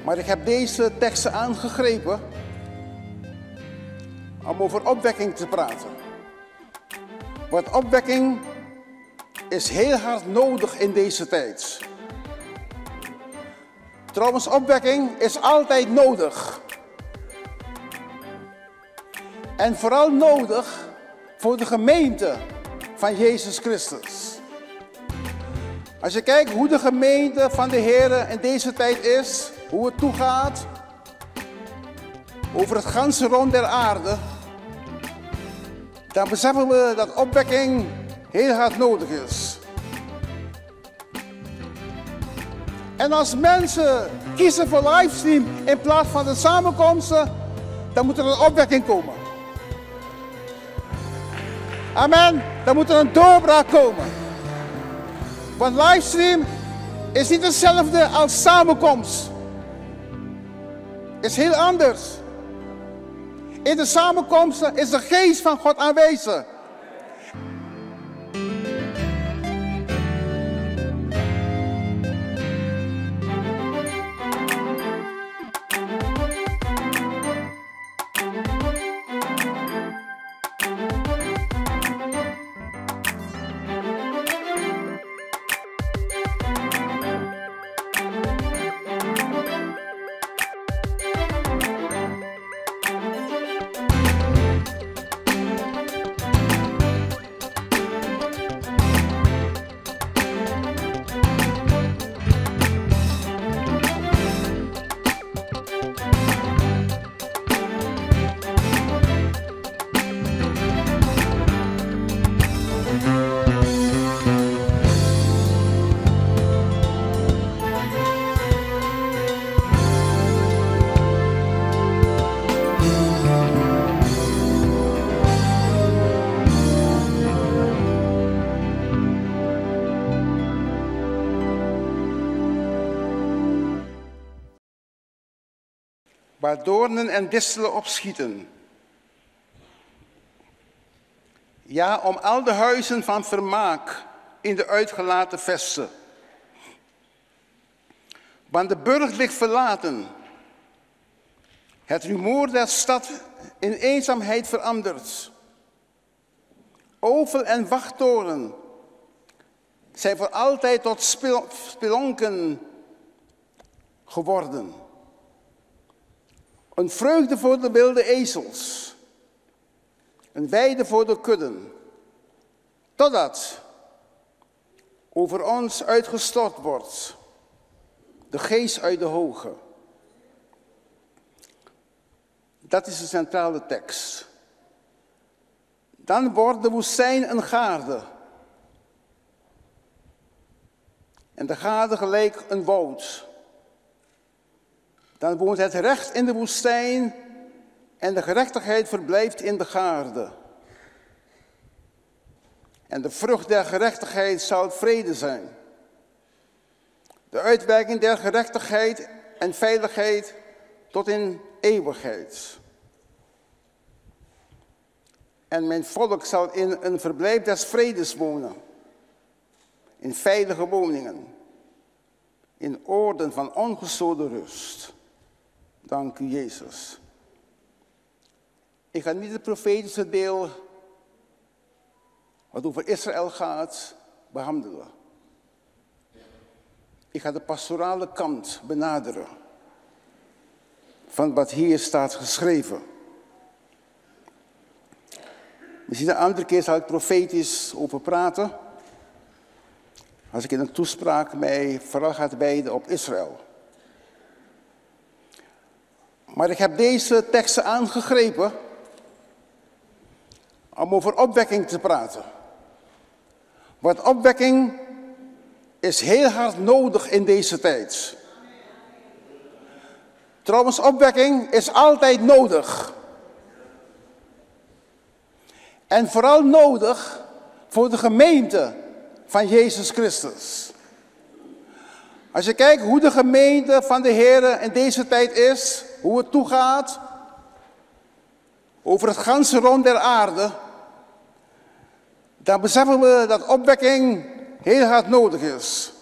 Maar ik heb deze teksten aangegrepen om over opwekking te praten. Want opwekking is heel hard nodig in deze tijd. Trouwens, opwekking is altijd nodig. En vooral nodig voor de gemeente van Jezus Christus. Als je kijkt hoe de gemeente van de Heer in deze tijd is, hoe het toegaat, over het ganse rond der aarde, dan beseffen we dat opwekking heel hard nodig is. En als mensen kiezen voor livestream in plaats van de samenkomsten, dan moet er een opwekking komen. Amen. Dan moet er een doorbraak komen. Want livestream is niet hetzelfde als samenkomst. Is heel anders. In de samenkomsten is de geest van God aanwezig. Waar doornen en distelen opschieten. Ja, om al de huizen van vermaak in de uitgelaten vesten. Want de burcht ligt verlaten. Het rumoer der stad in eenzaamheid veranderd. Ovel en wachttoren zijn voor altijd tot spelonken geworden. Een vreugde voor de wilde ezels. Een weide voor de kudden. Totdat over ons uitgestort wordt de geest uit de hoge. Dat is de centrale tekst. Dan wordt de woestijn een gaarde. En de gaarde gelijk een woud. Dan woont het recht in de woestijn en de gerechtigheid verblijft in de gaarde. En de vrucht der gerechtigheid zal vrede zijn. De uitwerking der gerechtigheid en veiligheid tot in eeuwigheid. En mijn volk zal in een verblijf des vredes wonen. In veilige woningen. In oorden van ongestoorde rust. Dank u, Jezus. Ik ga niet het profetische deel, wat over Israël gaat, behandelen. Ik ga de pastorale kant benaderen van wat hier staat geschreven. Misschien een andere keer zal ik profetisch over praten, als ik in een toespraak mij vooral ga wijden op Israël. Maar ik heb deze teksten aangegrepen om over opwekking te praten. Want opwekking is heel hard nodig in deze tijd. Trouwens, opwekking is altijd nodig. En vooral nodig voor de gemeente van Jezus Christus. Als je kijkt hoe de gemeente van de Heer in deze tijd is, hoe het toegaat, over het ganse rond der aarde, dan beseffen we dat opwekking heel hard nodig is.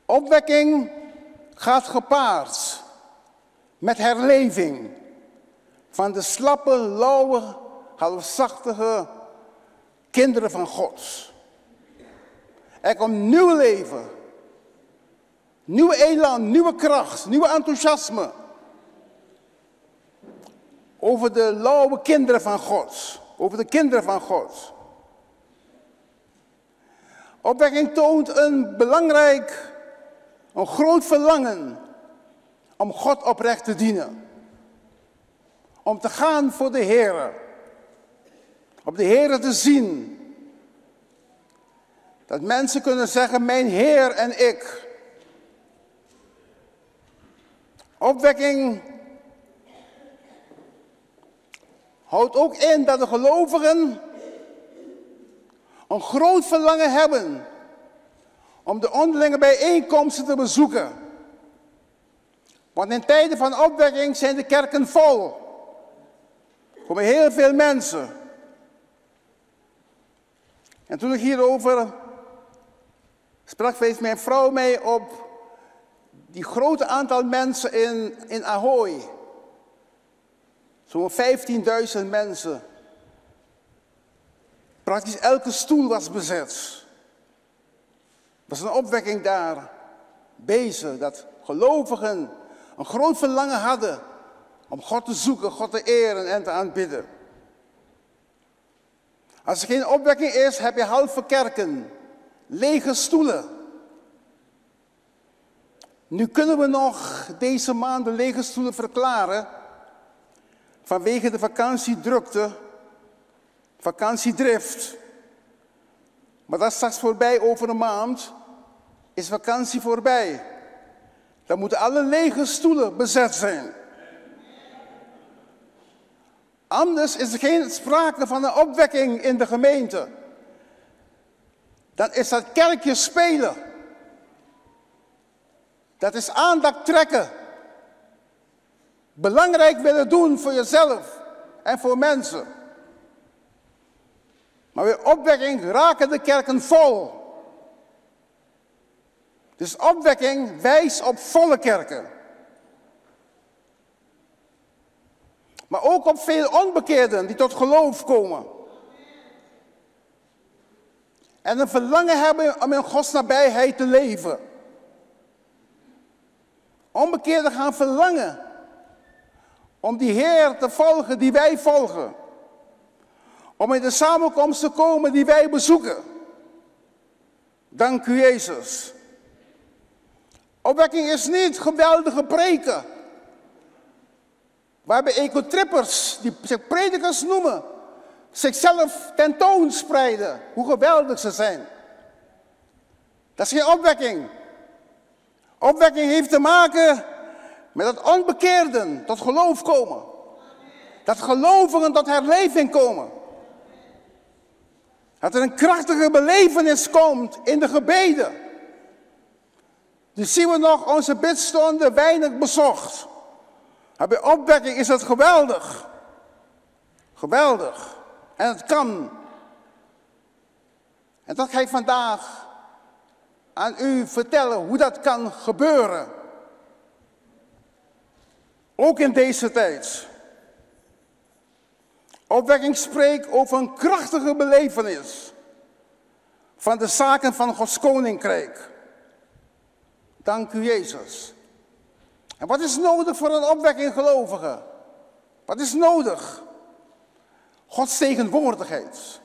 Opwekking gaat gepaard met herleving van de slappe, lauwe, halfzachtige kinderen van God. Er komt nieuw leven, nieuwe elan, nieuwe kracht, nieuwe enthousiasme over de lauwe kinderen van God, over de kinderen van God. Opwekking toont een groot verlangen om God oprecht te dienen. Om te gaan voor de Heer. Op de Heer te zien. Dat mensen kunnen zeggen, mijn Heer en ik. Opwekking houdt ook in dat de gelovigen een groot verlangen hebben om de onderlinge bijeenkomsten te bezoeken. Want in tijden van opwekking zijn de kerken vol. Er komen heel veel mensen. En toen ik hierover sprak, wees mijn vrouw mij op die grote aantal mensen in Ahoy. Zo'n 15.000 mensen. Praktisch elke stoel was bezet. Er was een opwekking daar bezig, dat gelovigen een groot verlangen hadden om God te zoeken, God te eren en te aanbidden. Als er geen opwekking is, heb je halve kerken, lege stoelen. Nu kunnen we nog deze maand de lege stoelen verklaren vanwege de vakantiedrukte, vakantiedrift. Maar dat is straks voorbij, over een maand is vakantie voorbij. Dan moeten alle lege stoelen bezet zijn. Anders is er geen sprake van een opwekking in de gemeente. Dan is dat kerkje spelen. Dat is aandacht trekken. Belangrijk willen doen voor jezelf en voor mensen. Maar bij opwekking raken de kerken vol. Dus opwekking wijst op volle kerken. Maar ook op veel onbekeerden die tot geloof komen. En een verlangen hebben om in Gods nabijheid te leven. Onbekeerden gaan verlangen om die Heer te volgen die wij volgen. Om in de samenkomst te komen die wij bezoeken. Dank u Jezus. Opwekking is niet geweldige preken. Waarbij ecotrippers, die zich predikers noemen, zichzelf tentoonspreiden. Hoe geweldig ze zijn. Dat is geen opwekking. Opwekking heeft te maken met dat onbekeerden tot geloof komen. Dat gelovigen tot herleving komen. Dat er een krachtige belevenis komt in de gebeden. Dus zien we nog onze bidstonden weinig bezocht. Maar bij opwekking is het geweldig. Geweldig. En het kan. En dat ga ik vandaag aan u vertellen hoe dat kan gebeuren. Ook in deze tijd. Opwekking spreekt over een krachtige belevenis van de zaken van Gods koninkrijk. Dank u Jezus. En wat is nodig voor een opwekking gelovige? Wat is nodig? Gods tegenwoordigheid.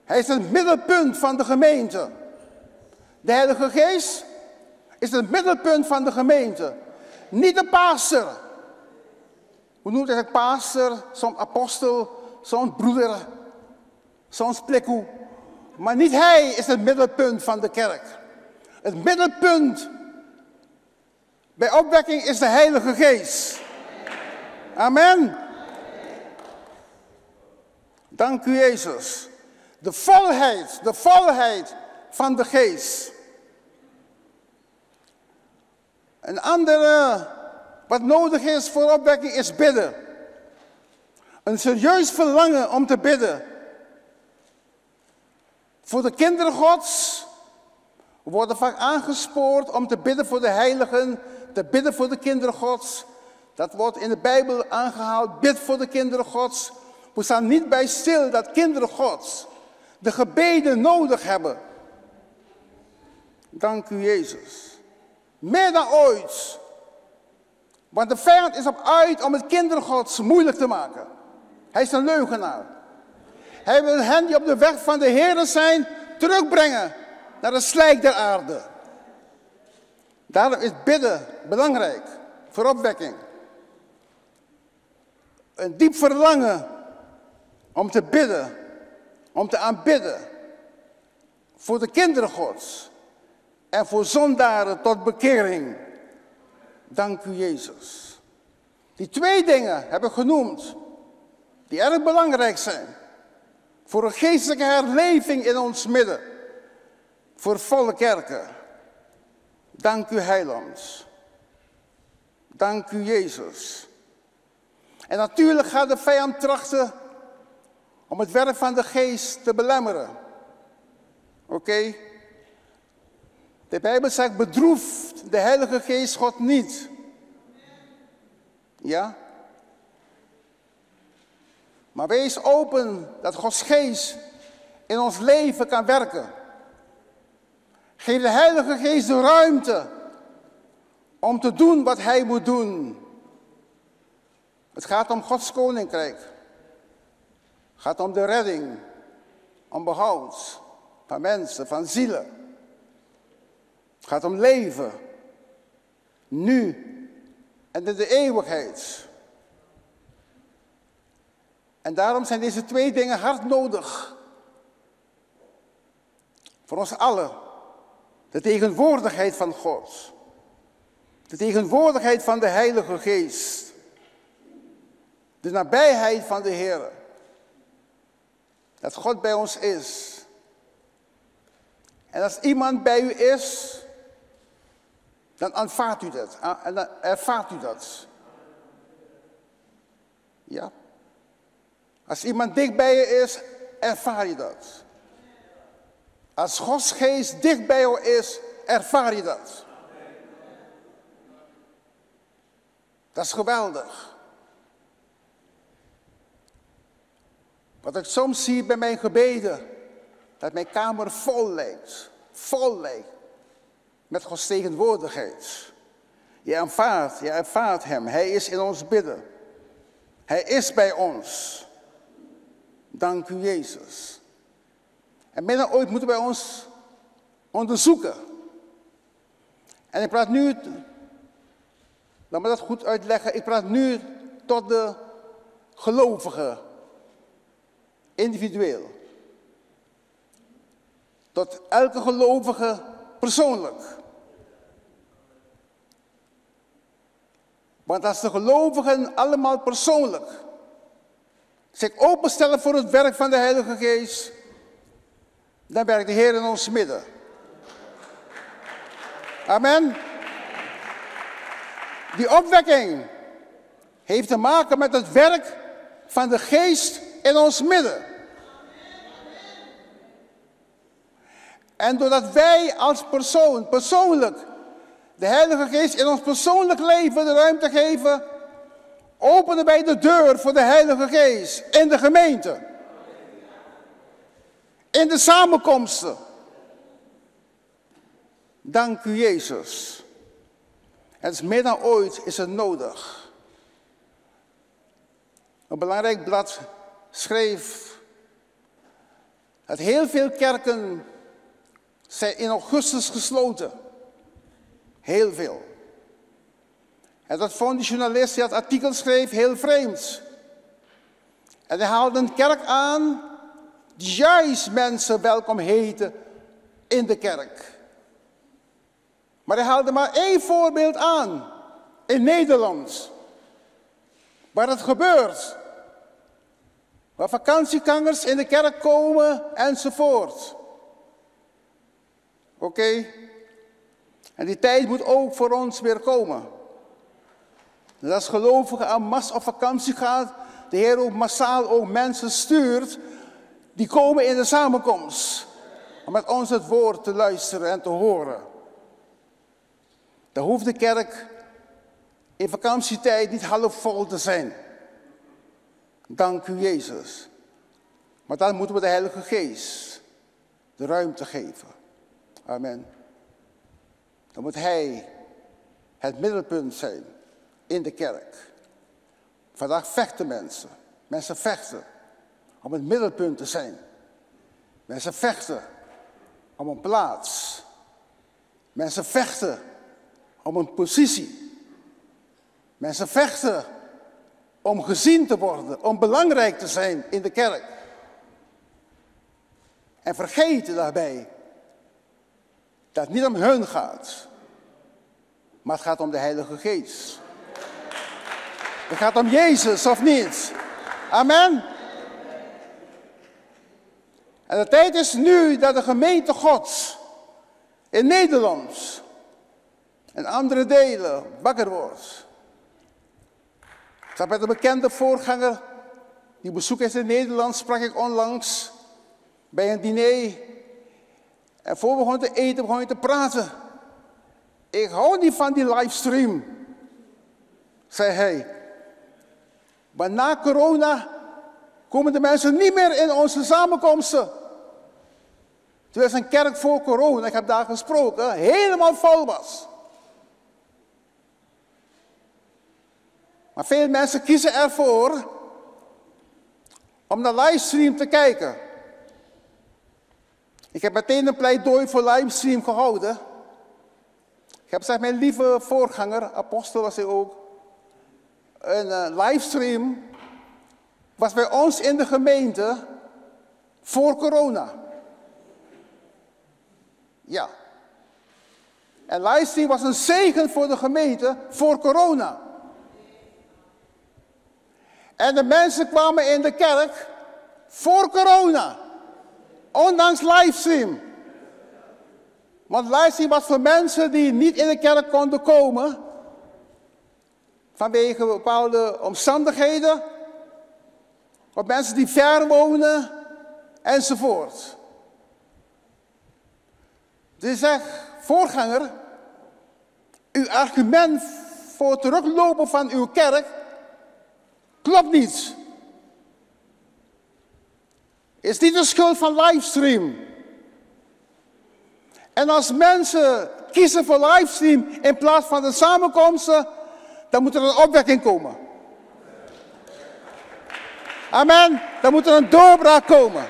Hij is het middelpunt van de gemeente. De Heilige Geest is het middelpunt van de gemeente. Niet de pastor. Hoe noemt hij het? Pastor, soms apostel, soms broeder, soms plekoe. Maar niet hij is het middelpunt van de kerk. Het middelpunt bij opwekking is de Heilige Geest. Amen. Dank u Jezus. De volheid van de Geest. Een andere wat nodig is voor opwekking is bidden. Een serieus verlangen om te bidden. Voor de kinderen Gods, We worden vaak aangespoord om te bidden voor de heiligen, te bidden voor de kinderen Gods. Dat wordt in de Bijbel aangehaald, bid voor de kinderen Gods. We staan niet bij stil dat kinderen Gods de gebeden nodig hebben. Dank u, Jezus. Meer dan ooit. Want de vijand is op uit om het kinderen Gods moeilijk te maken. Hij is een leugenaar. Hij wil hen die op de weg van de Heer zijn terugbrengen naar de slijk der aarde. Daarom is bidden belangrijk voor opwekking. Een diep verlangen om te bidden, om te aanbidden voor de kinderen Gods en voor zondaren tot bekering. Dank u, Jezus. Die 2 dingen heb ik genoemd, die erg belangrijk zijn voor een geestelijke herleving in ons midden, voor volle kerken. Dank u, Heiland. Dank u, Jezus. En natuurlijk gaat de vijand trachten om het werk van de geest te belemmeren. Oké? De Bijbel zegt, bedroeft de Heilige Geest God niet. Ja? Maar wees open dat Gods Geest in ons leven kan werken. Geef de Heilige Geest de ruimte om te doen wat Hij moet doen. Het gaat om Gods koninkrijk. Het gaat om de redding, om behoud van mensen, van zielen. Het gaat om leven, nu en in de eeuwigheid. En daarom zijn deze 2 dingen hard nodig. Voor ons allen. De tegenwoordigheid van God. De tegenwoordigheid van de Heilige Geest. De nabijheid van de Heer. Dat God bij ons is. En als iemand bij u is, dan aanvaardt u dat. En dan ervaart u dat. Ja. Als iemand dicht bij je is, ervaar je dat. Als Gods Geest dicht bij jou is, ervaar je dat. Dat is geweldig. Wat ik soms zie bij mijn gebeden, dat mijn kamer vol lijkt met Gods tegenwoordigheid. Je ervaart Hem, Hij is in ons bidden. Hij is bij ons. Dank u, Jezus. En meer dan ooit moeten wij ons onderzoeken. En ik praat nu, laat me dat goed uitleggen, ik praat nu tot de gelovigen, individueel. Tot elke gelovige persoonlijk. Want als de gelovigen allemaal persoonlijk zich openstellen voor het werk van de Heilige Geest, dan werkt de Heer in ons midden. Amen. Die opwekking heeft te maken met het werk van de Geest in ons midden. En doordat wij als persoonlijk, de Heilige Geest in ons persoonlijk leven de ruimte geven, openen wij de deur voor de Heilige Geest in de gemeente. In de samenkomsten. Dank u, Jezus. Het is meer dan ooit is het nodig. Een belangrijk blad schreef dat heel veel kerken zijn in augustus gesloten. Heel veel. En dat vond die journalist die dat artikel schreef heel vreemd. En hij haalde een kerk aan die juist mensen welkom heten in de kerk. Maar hij haalde maar 1 voorbeeld aan in Nederland. Waar het gebeurt. Waar vakantiegangers in de kerk komen enzovoort. Oké? En die tijd moet ook voor ons weer komen. Dat als gelovigen aan massa op vakantie gaat, de Heer ook massaal ook mensen stuurt, die komen in de samenkomst. om met ons het woord te luisteren en te horen. Dan hoeft de kerk in vakantietijd niet half vol te zijn. Dank u, Jezus. Maar dan moeten we de Heilige Geest de ruimte geven. Amen. Dan moet Hij het middelpunt zijn in de kerk. Vandaag vechten mensen. Mensen vechten om het middelpunt te zijn. Mensen vechten om een plaats. Mensen vechten om een positie. Mensen vechten om gezien te worden, om belangrijk te zijn in de kerk. En vergeten daarbij dat het niet om hun gaat, maar het gaat om de Heilige Geest. Het gaat om Jezus, of niet? Amen. En de tijd is nu dat de gemeente Gods in Nederland en andere delen wakker wordt. Ik zat met een bekende voorganger die bezoek is in Nederland, sprak ik onlangs bij een diner. En voor we begonnen te eten, begon ik te praten. Ik hou niet van die livestream, zei hij. Maar na corona komen de mensen niet meer in onze samenkomsten. Terwijl zijn kerk voor corona, ik heb daar gesproken, helemaal vol was. Maar veel mensen kiezen ervoor om naar livestream te kijken. Ik heb meteen een pleidooi voor livestream gehouden. Ik heb gezegd, mijn lieve voorganger, apostel was hij ook, een livestream was bij ons in de gemeente voor corona. Ja. En livestream was een zegen voor de gemeente voor corona. En de mensen kwamen in de kerk voor corona. Ondanks livestream. Want livestream was voor mensen die niet in de kerk konden komen. Vanwege bepaalde omstandigheden. Of mensen die ver wonen. Enzovoort. Dus ik zeg, voorganger. Uw argument voor het teruglopen van uw kerk klopt niet. Is niet de schuld van livestream. En als mensen kiezen voor livestream in plaats van de samenkomsten, dan moet er een opwekking komen. Amen. Dan moet er een doorbraak komen.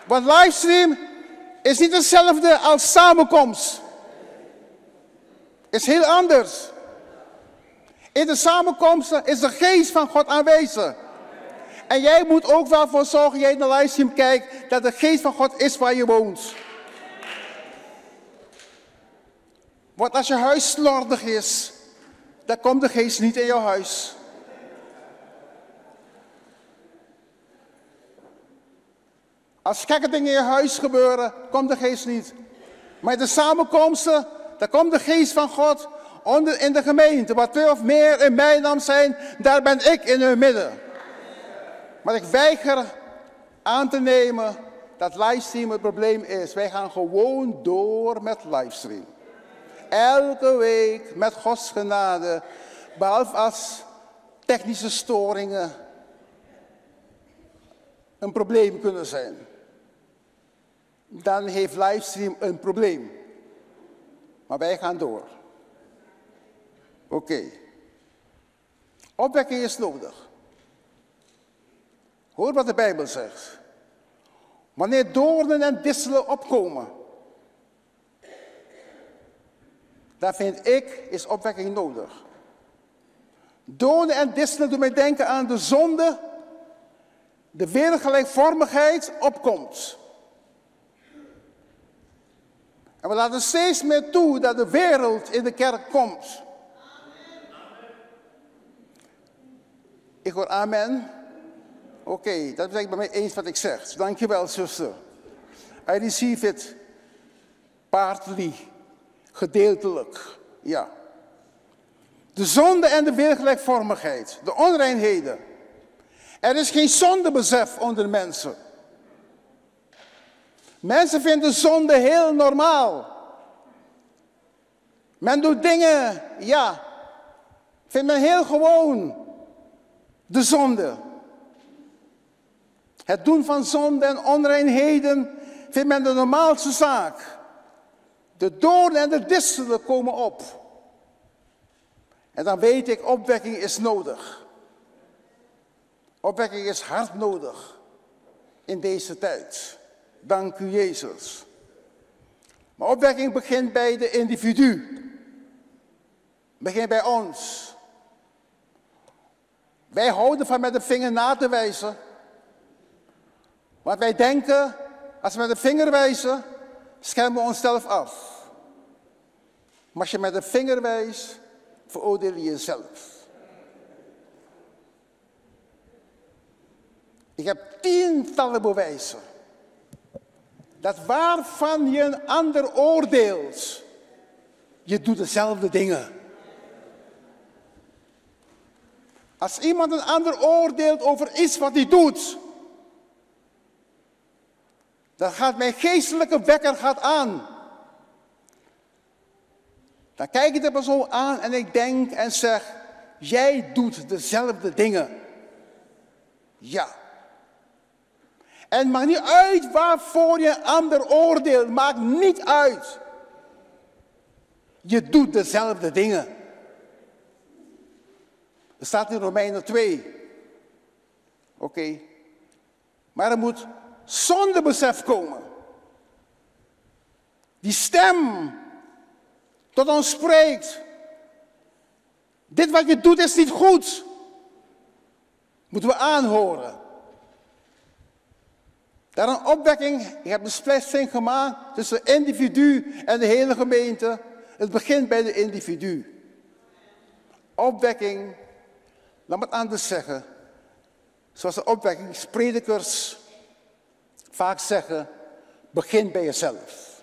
Want livestream is niet hetzelfde als samenkomst. Is heel anders. In de samenkomsten is de geest van God aanwezig. En jij moet ook wel voor zorgen, jij naar livestream kijkt, dat de geest van God is waar je woont. Want als je huis slordig is, dan komt de geest niet in jouw huis. Als gekke dingen in je huis gebeuren, komt de geest niet. Maar in de samenkomsten, dan komt de geest van God in de gemeente. Waar 2 of meer in mijn naam zijn, daar ben ik in hun midden. Maar ik weiger aan te nemen dat livestream het probleem is. Wij gaan gewoon door met livestream. Elke week met Gods genade. Behalve als technische storingen een probleem kunnen zijn. Dan heeft livestream een probleem. Maar wij gaan door. Oké. Opwekking is nodig. Hoor wat de Bijbel zegt. Wanneer doornen en disselen opkomen, dan vind ik, is opwekking nodig. Doornen en disselen doen mij denken aan de zonde, de wereldgelijkvormigheid opkomt. En we laten steeds meer toe dat de wereld in de kerk komt. Ik hoor amen. Oké, dat ben ik bij mij eens wat ik zeg. Dankjewel, zuster. I receive it. Partly. Gedeeltelijk. Ja. De zonde en de wereldgelijkvormigheid. De onreinheden. Er is geen zondebesef onder de mensen. Mensen vinden zonde heel normaal. Men doet dingen, ja, vindt men heel gewoon. De zonde. Het doen van zonde en onreinheden vindt men de normaalste zaak. De doornen en de distelen komen op. En dan weet ik, opwekking is nodig. Opwekking is hard nodig in deze tijd. Dank u, Jezus. Maar opwekking begint bij de individu. Begint bij ons. Wij houden van met de vinger na te wijzen. Want wij denken, als we met de vinger wijzen, schermen we onszelf af. Maar als je met de vinger wijst, veroordeel je jezelf. Ik heb tientallen bewijzen. Dat waarvan je een ander oordeelt, je doet dezelfde dingen. Als iemand een ander oordeelt over iets wat hij doet, dan gaat mijn geestelijke wekker aan. Dan kijk ik de persoon aan en ik denk en zeg, jij doet dezelfde dingen. Ja. En het maakt niet uit waarvoor je een ander oordeelt. Maakt niet uit. Je doet dezelfde dingen. Er staat in Romeinen 2. Oké. Maar er moet zondebesef komen. Die stem tot ons spreekt. Dit wat je doet is niet goed. Moeten we aanhoren. Daar een opwekking, ik heb een splitsing gemaakt tussen het individu en de hele gemeente. Het begint bij de individu. Opwekking, laat me het anders zeggen. Zoals de opwekkingspredikers vaak zeggen, begin bij jezelf.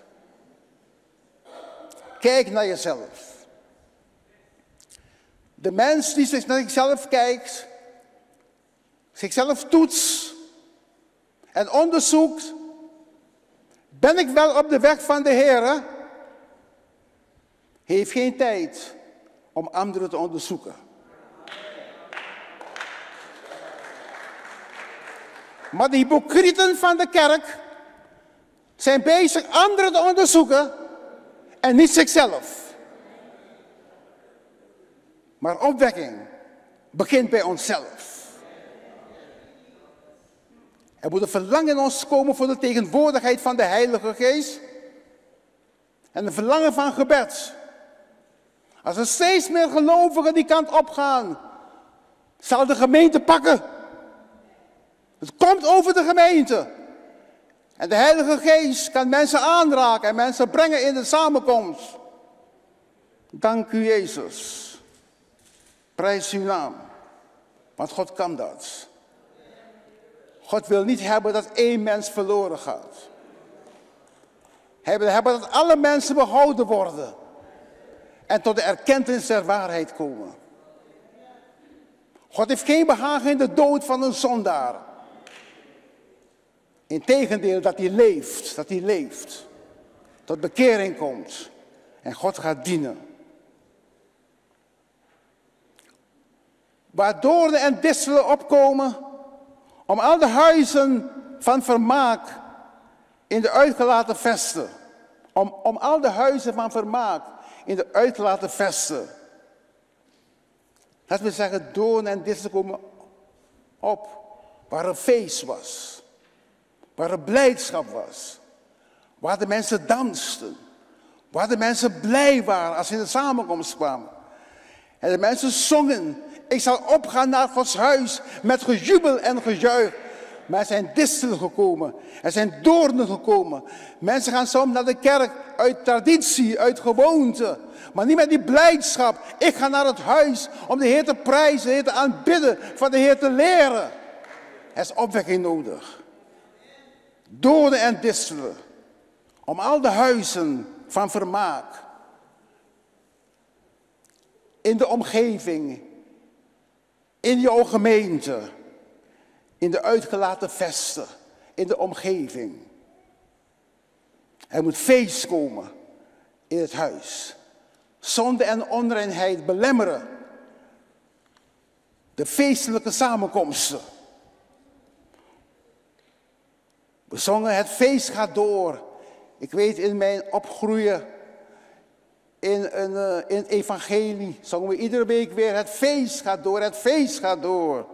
Kijk naar jezelf. De mens die zich naar zichzelf kijkt, zichzelf toetst en onderzoekt, ben ik wel op de weg van de Heer? Heeft geen tijd om anderen te onderzoeken. Maar de hypocrieten van de kerk zijn bezig anderen te onderzoeken en niet zichzelf. Maar opwekking begint bij onszelf. Er moet een verlangen in ons komen voor de tegenwoordigheid van de Heilige Geest. En een verlangen van gebed. Als er steeds meer gelovigen die kant opgaan, zal de gemeente pakken. Het komt over de gemeente. En de Heilige Geest kan mensen aanraken en mensen brengen in de samenkomst. Dank u, Jezus. Prijs uw naam. Want God kan dat. God wil niet hebben dat één mens verloren gaat. Hij wil hebben dat alle mensen behouden worden. En tot de erkentenis der waarheid komen. God heeft geen behagen in de dood van een zondaar. Integendeel, dat hij leeft. Tot bekering komt. En God gaat dienen. Waardoor en distelen opkomen om al de huizen van vermaak in de uitgelaten vesten. Om al de huizen van vermaak in de uitgelaten vesten. Laten we zeggen, doorn en distelen komen op waar er feest was. Waar er blijdschap was. Waar de mensen dansten. Waar de mensen blij waren als ze in de samenkomst kwamen. En de mensen zongen. Ik zal opgaan naar Gods huis met gejubel en gejuich. Maar er zijn distelen gekomen. Er zijn doornen gekomen. Mensen gaan soms naar de kerk uit traditie, uit gewoonte. Maar niet met die blijdschap. Ik ga naar het huis om de Heer te prijzen, de Heer te aanbidden, van de Heer te leren. Er is opwekking nodig. Doornen en distelen. Om al de huizen van vermaak. In de omgeving. In jouw gemeente. In de uitgelaten vesten. In de omgeving. Er moet feest komen in het huis. Zonde en onreinheid belemmeren de feestelijke samenkomsten. We zongen het feest gaat door. Ik weet in mijn opgroeien in evangelie zongen we iedere week weer het feest gaat door, het feest gaat door.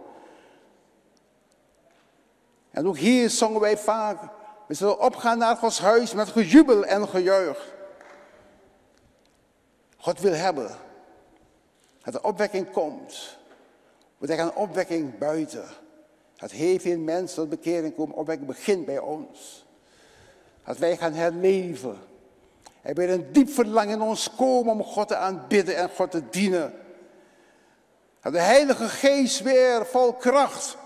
En ook hier zongen wij vaak, we zullen opgaan naar Gods huis met gejubel en gejuich. God wil hebben dat de opwekking komt. We denken aan opwekking buiten. Dat heel veel mensen tot bekering komen. Opwekking begint bij ons. Dat wij gaan herleven. Er weer een diep verlangen in ons komen om God te aanbidden en God te dienen. Dat de Heilige Geest weer vol kracht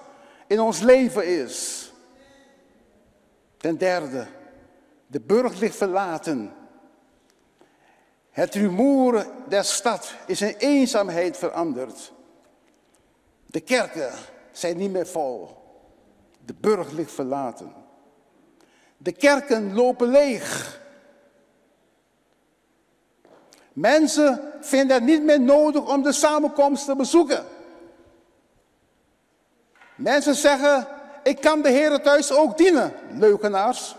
in ons leven is. Ten derde, de burcht ligt verlaten. Het rumoer der stad is in eenzaamheid veranderd. De kerken zijn niet meer vol. De burcht ligt verlaten. De kerken lopen leeg. Mensen vinden het niet meer nodig om de samenkomst te bezoeken. Mensen zeggen, ik kan de Heer thuis ook dienen. Leugenaars.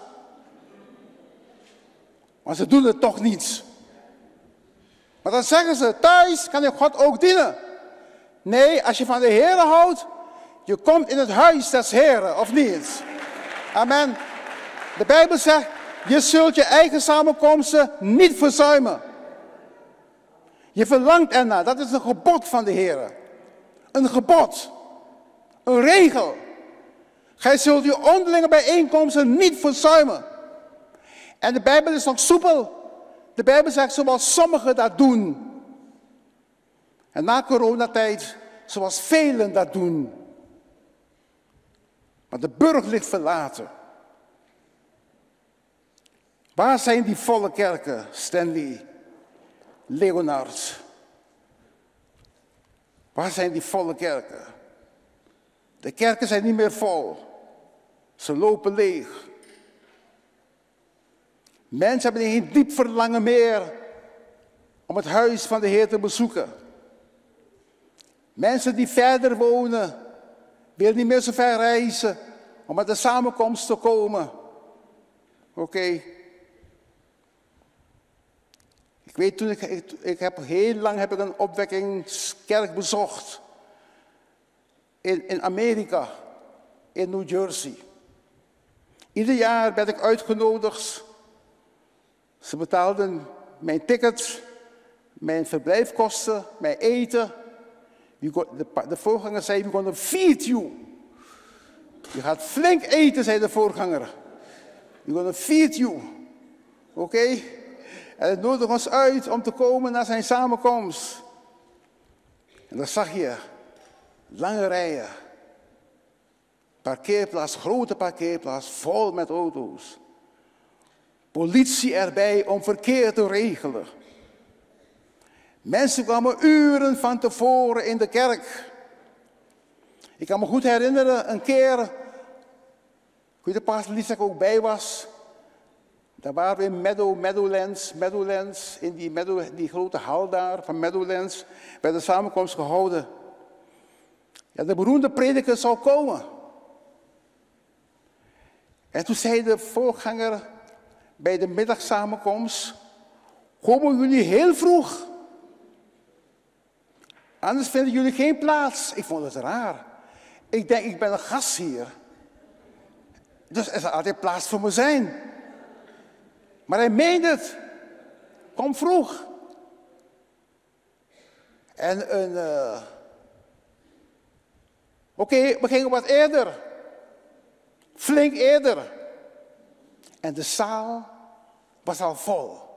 Maar ze doen het toch niet. Maar dan zeggen ze, thuis kan ik God ook dienen. Nee, als je van de Heer houdt, je komt in het huis des Heren, of niet? Amen. De Bijbel zegt, je zult je eigen samenkomsten niet verzuimen. Je verlangt ernaar, dat is een gebod van de Heer. Een gebod. Een regel. Gij zult je onderlinge bijeenkomsten niet verzuimen. En de Bijbel is nog soepel. De Bijbel zegt zoals sommigen dat doen. En na coronatijd zoals velen dat doen. Maar de burcht ligt verlaten. Waar zijn die volle kerken, Stanley, Leonard? Waar zijn die volle kerken? De kerken zijn niet meer vol. Ze lopen leeg. Mensen hebben geen diep verlangen meer om het huis van de Heer te bezoeken. Mensen die verder wonen, willen niet meer zo ver reizen om met de samenkomst te komen. Oké. Ik weet toen heel lang heb ik een opwekkingskerk bezocht. In Amerika, in New Jersey. Ieder jaar werd ik uitgenodigd. Ze betaalden mijn ticket, mijn verblijfkosten, mijn eten. De voorganger zei, we're gonna feed you. Je gaat flink eten, zei de voorganger. We're gonna feed you. Oké? En hij nodigde ons uit om te komen naar zijn samenkomst. En dan zag je lange rijen. Parkeerplaats, grote parkeerplaats, vol met auto's. Politie erbij om verkeer te regelen. Mensen kwamen uren van tevoren in de kerk. Ik kan me goed herinneren, een keer, ik weet de pastor Lies dat ik ook bij was. Daar waren we in Meadowlands, in die grote hal daar van Meadowlands, werd de samenkomst gehouden. Ja, de beroemde prediker zou komen. En toen zei de voorganger bij de middagsamenkomst, komen jullie heel vroeg? Anders vinden jullie geen plaats. Ik vond het raar. Ik denk, ik ben een gast hier. Dus er zal altijd plaats voor me zijn. Maar hij meende het. Kom vroeg. En oké, we gingen wat eerder. Flink eerder. En de zaal was al vol.